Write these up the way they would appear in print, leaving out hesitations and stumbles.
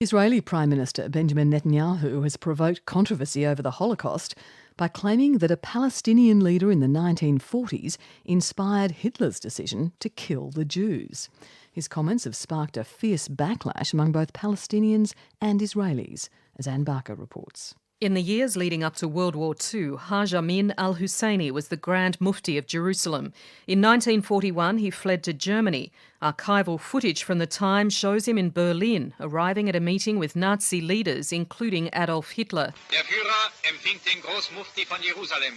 Israeli Prime Minister Benjamin Netanyahu has provoked controversy over the Holocaust by claiming that a Palestinian leader in the 1940s inspired Hitler's decision to kill the Jews. His comments have sparked a fierce backlash among both Palestinians and Israelis, as Anne Barker reports. In the years leading up to World War II, Haj Amin al-Husseini was the Grand Mufti of Jerusalem. In 1941, he fled to Germany. Archival footage from the time shows him in Berlin, arriving at a meeting with Nazi leaders, including Adolf Hitler. Der Führer empfing den Großmufti von Jerusalem.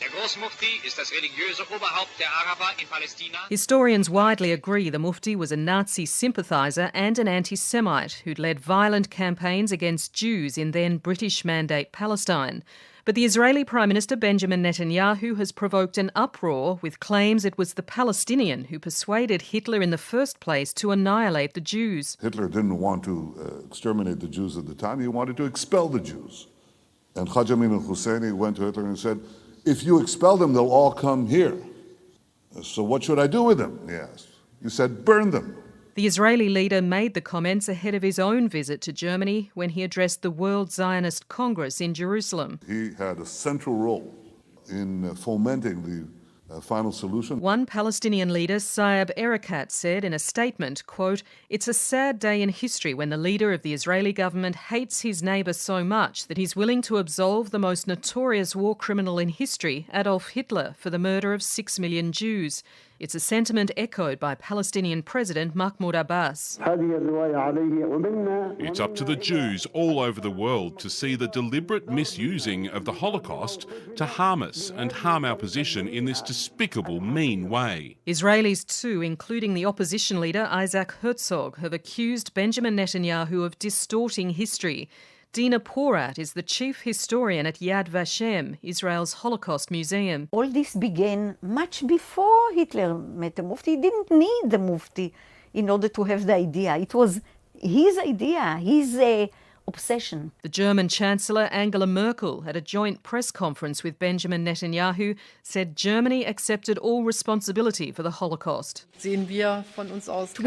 Der Großmufti ist das religiöse Oberhaupt der Araber in Palästina. Historians widely agree the Mufti was a Nazi sympathiser and an anti-Semite who'd led violent campaigns against Jews in then British Mandate Palestine. But the Israeli Prime Minister Benjamin Netanyahu has provoked an uproar with claims it was the Palestinian who persuaded Hitler in the first place to annihilate the Jews. Hitler didn't want to exterminate the Jews at the time, he wanted to expel the Jews. And Haj Amin al-Husseini went to Hitler and said, "If you expel them, they'll all come here. So what should I do with them?" he asked. You said, "Burn them." The Israeli leader made the comments ahead of his own visit to Germany when he addressed the World Zionist Congress in Jerusalem. He had a central role in fomenting the final solution. One Palestinian leader, Saeb Erekat, said in a statement, quote, "It's a sad day in history when the leader of the Israeli government hates his neighbour so much that he's willing to absolve the most notorious war criminal in history, Adolf Hitler, for the murder of 6 million Jews." It's a sentiment echoed by Palestinian President Mahmoud Abbas. It's up to the Jews all over the world to see the deliberate misusing of the Holocaust to harm us and harm our position in this despicable, mean way. Israelis too, including the opposition leader Isaac Herzog, have accused Benjamin Netanyahu of distorting history. Dina Porat is the chief historian at Yad Vashem, Israel's Holocaust Museum. All this began much before Hitler met the Mufti. He didn't need the Mufti in order to have the idea. It was his idea, his obsession. The German Chancellor Angela Merkel, at a joint press conference with Benjamin Netanyahu, said Germany accepted all responsibility for the Holocaust. We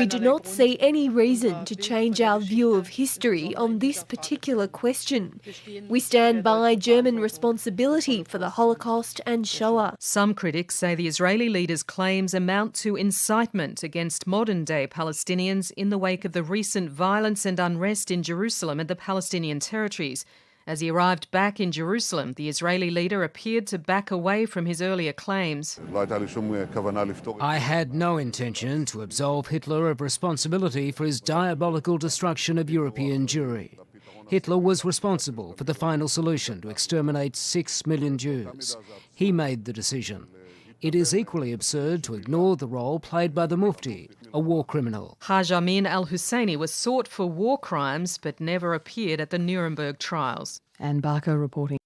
do not see any reason to change our view of history on this particular question. We stand by German responsibility for the Holocaust and Shoah. Some critics say the Israeli leader's claims amount to incitement against modern-day Palestinians in the wake of the recent violence and unrest in Jerusalem and the Palestinian territories. As he arrived back in Jerusalem, the Israeli leader appeared to back away from his earlier claims. I had no intention to absolve Hitler of responsibility for his diabolical destruction of European Jewry. Hitler was responsible for the final solution to exterminate 6 million Jews. He made the decision. It is equally absurd to ignore the role played by the Mufti, a war criminal. Haj Amin al-Husseini was sought for war crimes but never appeared at the Nuremberg trials. Anne Barker reporting.